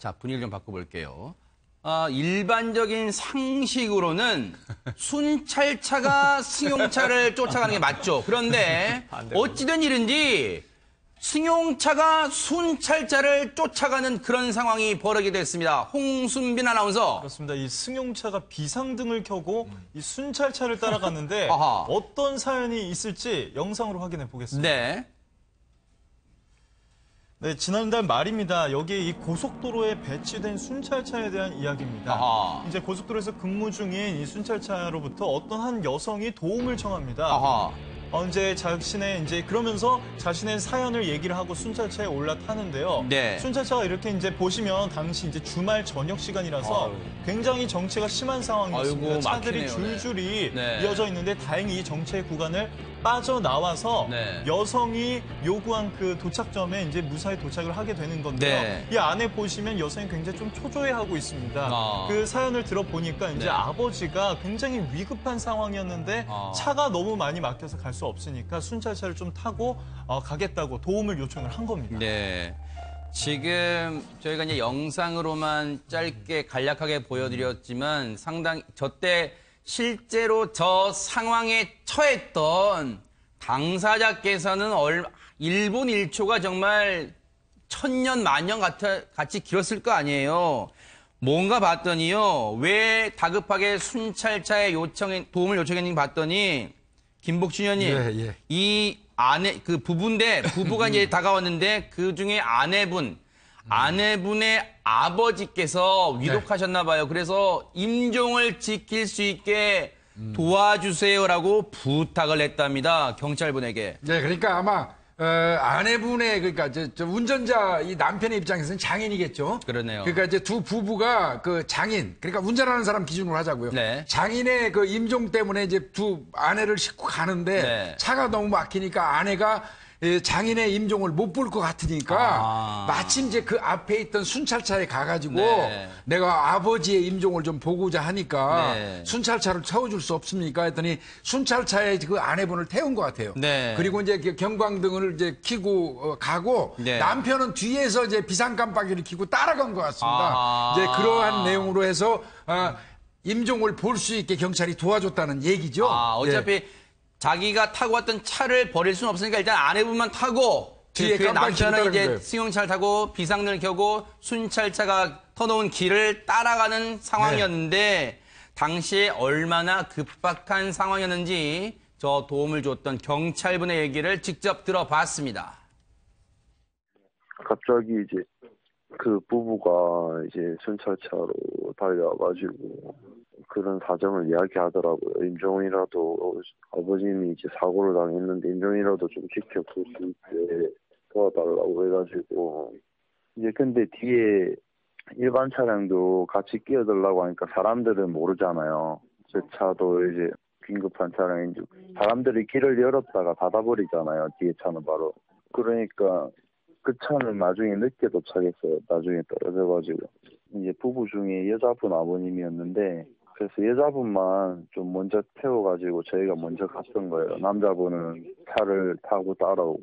자, 분위기를 좀 바꿔볼게요. 일반적인 상식으로는 순찰차가 승용차를 쫓아가는 게 맞죠. 그런데 어찌된 일인지 승용차가 순찰차를 쫓아가는 그런 상황이 벌어지게 됐습니다. 홍순빈 아나운서. 그렇습니다. 이 승용차가 비상등을 켜고 이 순찰차를 따라갔는데 아하. 어떤 사연이 있을지 영상으로 확인해 보겠습니다. 네. 네, 지난달 말입니다. 여기에 이 고속도로에 배치된 순찰차에 대한 이야기입니다. 아하. 이제 고속도로에서 근무 중인 이 순찰차로부터 어떤 한 여성이 도움을 청합니다. 아하. 그러면서 자신의 사연을 얘기를 하고 순찰차에 올라타는데요. 네. 순찰차가 이렇게 이제 보시면 당시 이제 주말 저녁 시간이라서 굉장히 정체가 심한 상황이었습니다. 아이고, 차들이 막히네요. 줄줄이 네. 이어져 있는데 다행히 이 정체 구간을 빠져나와서 네. 여성이 요구한 그 도착점에 이제 무사히 도착을 하게 되는 건데요. 네. 이 안에 보시면 여성이 굉장히 좀 초조해하고 있습니다. 그 사연을 들어보니까 이제 네. 아버지가 굉장히 위급한 상황이었는데 차가 너무 많이 막혀서 갈 수 없으니까 순찰차를 좀 타고 가겠다고 도움을 요청을 한 겁니다. 네. 지금 저희가 이제 영상으로만 짧게 간략하게 보여드렸지만 상당히 저때 실제로 저 상황에 처했던 당사자께서는 1분 1초가 정말 천년 만년 같이 길었을 거 아니에요. 뭔가 봤더니요. 왜 다급하게 순찰차에 도움을 요청했는지 봤더니 김복준 의원님, 이 아내 그 부부인데 부부가 이제 다가왔는데 그 중에 아내분의 아버지께서 위독하셨나 봐요. 그래서 임종을 지킬 수 있게 도와주세요라고 부탁을 했답니다. 경찰분에게. 네, 그러니까 아마 아내분의 그러니까 저 운전자 이 남편의 입장에서는 장인이겠죠. 그러네요. 그러니까 이제 두 부부가 그 장인, 그러니까 운전하는 사람 기준으로 하자고요. 네. 장인의 그 임종 때문에 이제 두 아내를 싣고 가는데 네. 차가 너무 막히니까 아내가 장인의 임종을 못 볼 것 같으니까 마침 이제 그 앞에 있던 순찰차에 가가지고 네. 내가 아버지의 임종을 좀 보고자 하니까 네. 순찰차를 태워줄 수 없습니까? 했더니 순찰차에 그 아내분을 태운 것 같아요. 네. 그리고 이제 경광등을 이제 켜고 가고 네. 남편은 뒤에서 이제 비상깜빡이를 켜고 따라간 것 같습니다. 이제 그러한 내용으로 해서 임종을 볼 수 있게 경찰이 도와줬다는 얘기죠. 어차피 예. 자기가 타고 왔던 차를 버릴 수는 없으니까 일단 아내분만 타고 뒤에 그 깜빡이 켜고 남편은 이제 따라간 거예요. 승용차를 타고 비상등을 켜고 순찰차가 터놓은 길을 따라가는 상황이었는데 당시에 얼마나 급박한 상황이었는지 저 도움을 줬던 경찰분의 얘기를 직접 들어봤습니다. 갑자기 이제 그 부부가 이제 순찰차로 달려와가지고 그런 사정을 이야기하더라고요. 임종이라도 아버님이 이제 사고를 당했는데 임종이라도 좀 지켜볼 수 있게 도와달라고 해가지고 이제 근데 뒤에 일반 차량도 같이 끼어들라고 하니까 사람들은 모르잖아요. 제 차도 이제 긴급한 차량인지 사람들이 길을 열었다가 닫아버리잖아요. 뒤에 차는 바로. 그러니까 그 차는 나중에 늦게 도착했어요. 나중에 떨어져가지고. 이제 부부 중에 여자분 아버님이었는데 그래서 여자분만 좀 먼저 태워가지고 저희가 먼저 갔던 거예요. 남자분은 차를 타고 따라오고.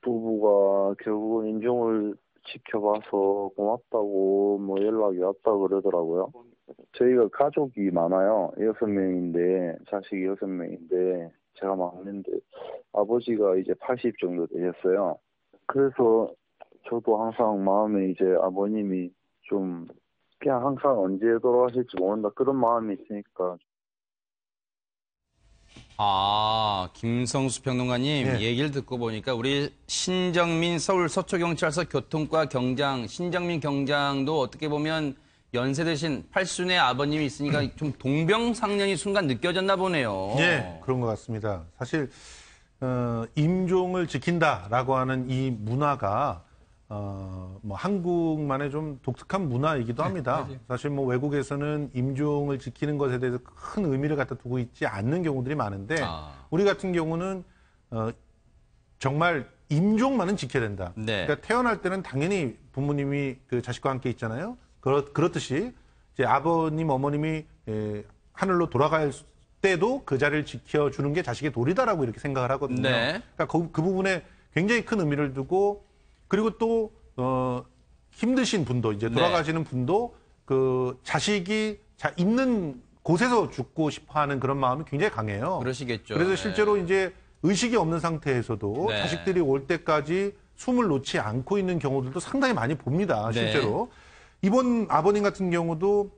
부부가 결국은 임종을 지켜봐서 고맙다고 뭐 연락이 왔다 그러더라고요. 저희가 가족이 많아요. 6명인데 자식이 6명인데 제가 막내인데 아버지가 이제 80 정도 되셨어요. 그래서 저도 항상 마음에 이제 아버님이 좀 그냥 항상 언제 돌아가실지 모른다 그런 마음이 있으니까. 김성수 평론가님 얘기를 듣고 보니까 우리 신정민 서울 서초경찰서 교통과 경장 신정민 경장도 어떻게 보면 연세 드신 팔순의 아버님이 있으니까 좀 동병상련이 순간 느껴졌나 보네요. 네, 그런 것 같습니다. 사실 임종을 지킨다라고 하는 이 문화가 뭐 한국만의 좀 독특한 문화이기도 합니다. 사실 뭐 외국에서는 임종을 지키는 것에 대해서 큰 의미를 갖다 두고 있지 않는 경우들이 많은데 우리 같은 경우는 정말 임종만은 지켜야 된다. 네. 그러니까 태어날 때는 당연히 부모님이 그 자식과 함께 있잖아요. 그렇듯이 이제 아버님, 어머님이 하늘로 돌아갈 때도 그 자리를 지켜주는 게 자식의 도리다라고 이렇게 생각을 하거든요. 네. 그러니까 그 부분에 굉장히 큰 의미를 두고 그리고 또 힘드신 분도 이제 돌아가시는 분도 그 자식이 있는 곳에서 죽고 싶어하는 그런 마음이 굉장히 강해요. 그러시겠죠. 그래서 네. 실제로 이제 의식이 없는 상태에서도 네. 자식들이 올 때까지 숨을 놓지 않고 있는 경우들도 상당히 많이 봅니다. 실제로. 이번 아버님 같은 경우도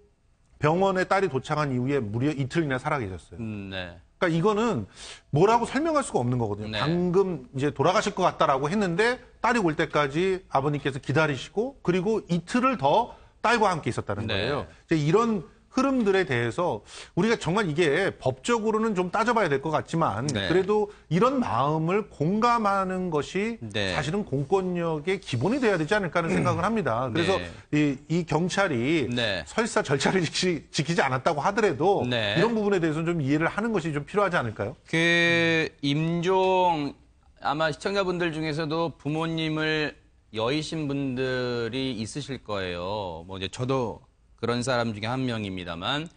병원에 딸이 도착한 이후에 무려 이틀이나 살아 계셨어요. 네. 그러니까 이거는 뭐라고 설명할 수가 없는 거거든요. 네. 방금 이제 돌아가실 것 같다라고 했는데 딸이 올 때까지 아버님께서 기다리시고 그리고 이틀을 더 딸과 함께 있었다는 네. 거예요. 이제 이런 흐름들에 대해서 우리가 정말 이게 법적으로는 좀 따져봐야 될 것 같지만 네. 그래도 이런 마음을 공감하는 것이 네. 사실은 공권력의 기본이 돼야 되지 않을까 하는 생각을 합니다. 그래서 이 경찰이 네. 설사 절차를 지키지 않았다고 하더라도 네. 이런 부분에 대해서는 좀 이해를 하는 것이 좀 필요하지 않을까요? 그 임종 아마 시청자분들 중에서도 부모님을 여의신 분들이 있으실 거예요. 뭐 이제 저도 그런 사람 중에 한 명입니다만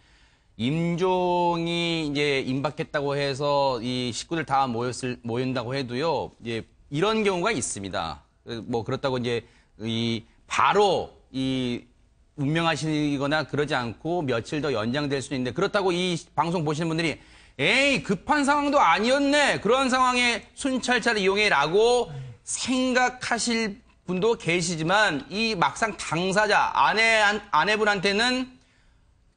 임종이 이제 임박했다고 해서 이 식구들 다 모인다고 해도요. 이제 이런 경우가 있습니다. 뭐 그렇다고 이제 바로 운명하시거나 그러지 않고 며칠 더 연장될 수도 있는데 그렇다고 이 방송 보시는 분들이 에이 급한 상황도 아니었네. 그런 상황에 순찰차를 이용해라고 생각하실 분도 계시지만 이 막상 당사자 아내분한테는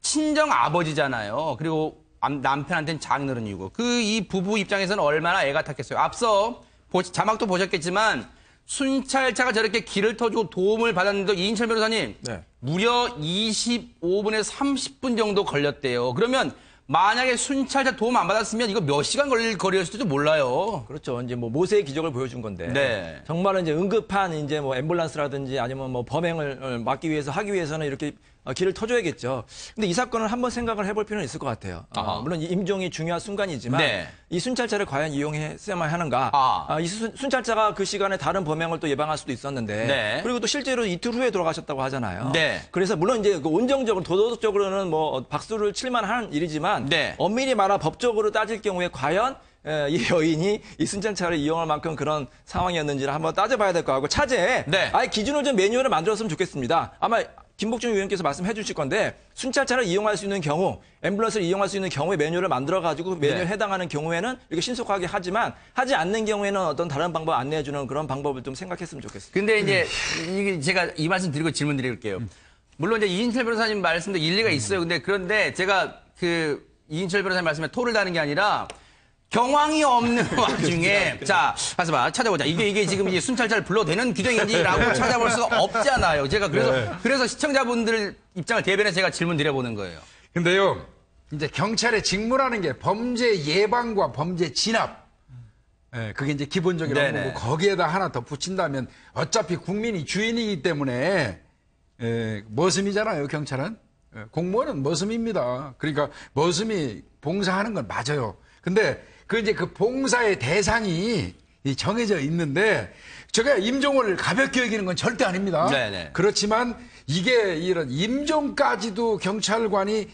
친정 아버지잖아요. 그리고 남편한테는 장인어른이고 이 부부 입장에서는 얼마나 애가 탔겠어요. 앞서 자막도 보셨겠지만 순찰차가 저렇게 길을 터주고 도움을 받았는데 이인철 변호사님 무려 25분에서 30분 정도 걸렸대요. 그러면 만약에 순찰차 도움 안 받았으면 이거 몇 시간 걸릴 거리였을지도 몰라요. 그렇죠. 이제 뭐 모세의 기적을 보여준 건데. 네. 정말은 이제 응급한 이제 뭐 앰뷸런스라든지 아니면 뭐 범행을 막기 위해서 하기 위해서는 이렇게 길을 터줘야겠죠. 근데 이 사건을 한번 생각을 해볼 필요는 있을 것 같아요. 물론 이 임종이 중요한 순간이지만 네. 이 순찰차를 과연 이용했어야만 하는가? 이 순찰차가 그 시간에 다른 범행을 또 예방할 수도 있었는데 네. 그리고 또 실제로 이틀 후에 돌아가셨다고 하잖아요. 네. 그래서 물론 이제 그 온정적으로 도덕적으로는 뭐 박수를 칠만한 일이지만 네. 엄밀히 말하 법적으로 따질 경우에 과연 이 여인이 이 순찰차를 이용할 만큼 그런 상황이었는지를 한번 따져봐야 될 것 같고 차제에 네. 아예 기준을 좀 매뉴얼을 만들었으면 좋겠습니다. 아마 김복준 의원께서 말씀해 주실 건데 순찰차를 이용할 수 있는 경우, 앰뷸런스를 이용할 수 있는 경우에 매뉴얼을 만들어가지고 매뉴얼 해당하는 경우에는 이렇게 신속하게 하지만 하지 않는 경우에는 어떤 다른 방법 안내해 주는 그런 방법을 좀 생각했으면 좋겠습니다. 근데 이제 이게 제가 이 말씀 드리고 질문 드릴게요. 물론 이제 이인철 변호사님 말씀도 일리가 있어요. 그런데 제가 이인철 변호사님 말씀에 토를 다는 게 아니라 경황이 없는 와중에 자 가서 봐 찾아보자 이게 지금 이제 순찰차를 불러도 되는 규정인지라고 찾아볼 수가 없잖아요. 제가 그래서 시청자분들 입장을 대변해서 제가 질문 드려보는 거예요. 근데요, 이제 경찰의 직무라는 게 범죄 예방과 범죄 진압. 그게 이제 기본적이라고 네네. 보고 거기에다 하나 더 붙인다면 어차피 국민이 주인이기 때문에 머슴이잖아요, 경찰은. 공무원은 머슴입니다. 그러니까 머슴이 봉사하는 건 맞아요. 근데 그 봉사의 대상이 정해져 있는데 제가 임종을 가볍게 여기는 건 절대 아닙니다. 네네. 그렇지만 이게 이런 임종까지도 경찰관이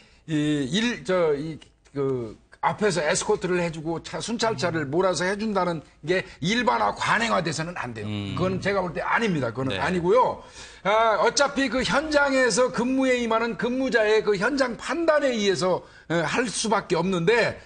앞에서 에스코트를 해주고 순찰차를 몰아서 해준다는 게 일반화 관행화돼서는 안 돼요. 그건 제가 볼 때 아닙니다. 그건 네. 아니고요. 어차피 그 현장에서 근무에 임하는 근무자의 그 현장 판단에 의해서 할 수밖에 없는데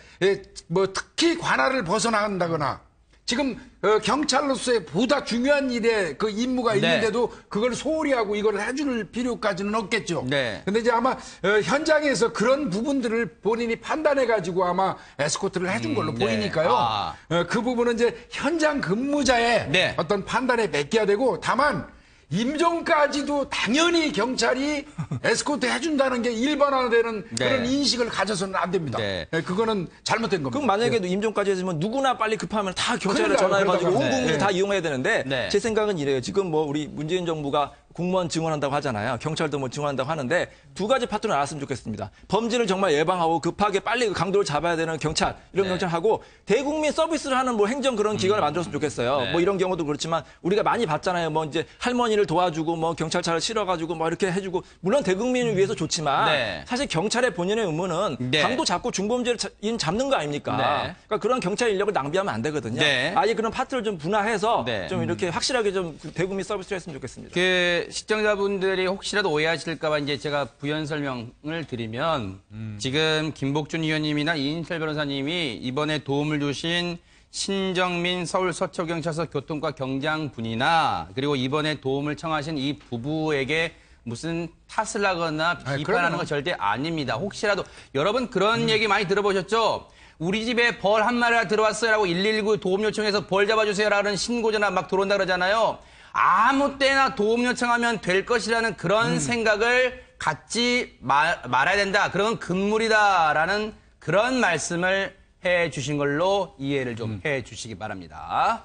뭐 특히 관할을 벗어나간다거나 지금 경찰로서의 보다 중요한 일에 그 임무가 네. 있는데도 그걸 소홀히 하고 이걸 해줄 필요까지는 없겠죠. 네. 근데 이제 아마 현장에서 그런 부분들을 본인이 판단해 가지고 아마 에스코트를 해준 걸로 네. 보이니까요. 그 부분은 이제 현장 근무자의 네. 어떤 판단에 맡겨야 되고 다만 임종까지도 당연히 경찰이 에스코트 해준다는 게 일반화되는 네. 그런 인식을 가져서는 안 됩니다. 네. 그거는 잘못된 겁니다. 그럼 만약에 임종까지 했으면 누구나 빨리 급하면 다 경찰에 큰일 나요, 전화해가지고 온 그러다가. 국민이 네. 다 이용해야 되는데 네. 제 생각은 이래요. 지금 뭐 우리 문재인 정부가 공무원 증원한다고 하잖아요. 경찰도 뭐 증원한다고 하는데 두 가지 파트로 나눴으면 좋겠습니다. 범죄를 정말 예방하고 급하게 빨리 강도를 잡아야 되는 경찰, 이런 경찰하고 대국민 서비스를 하는 뭐 행정 그런 기관을 만들었으면 좋겠어요. 네. 뭐 이런 경우도 그렇지만 우리가 많이 봤잖아요. 뭐 이제 할머니를 도와주고 뭐 경찰차를 실어가지고 뭐 이렇게 해주고 물론 대국민을 위해서 좋지만 네. 사실 경찰의 본연의 의무는 네. 강도 잡고 중범죄인 잡는 거 아닙니까? 네. 그러니까 그런 경찰 인력을 낭비하면 안 되거든요. 네. 아예 그런 파트를 좀 분화해서 네. 좀 이렇게 확실하게 좀 대국민 서비스를 했으면 좋겠습니다. 그 시청자분들이 혹시라도 오해하실까봐 이제 제가 부연 설명을 드리면 지금 김복준 의원님이나 이인철 변호사님이 이번에 도움을 주신 신정민 서울 서초경찰서 교통과 경장분이나 그리고 이번에 도움을 청하신 이 부부에게 무슨 탓을 하거나 비판하는 그러면. 건 절대 아닙니다. 혹시라도 여러분 그런 얘기 많이 들어보셨죠? 우리 집에 벌 한 마리가 들어왔어요라고 119 도움 요청해서 벌 잡아주세요라는 신고 전화 막 들어온다 그러잖아요. 아무 때나 도움 요청하면 될 것이라는 그런 생각을 갖지 말아야 된다. 그런 금물이다라는 그런 말씀을 해 주신 걸로 이해를 좀 해 주시기 바랍니다.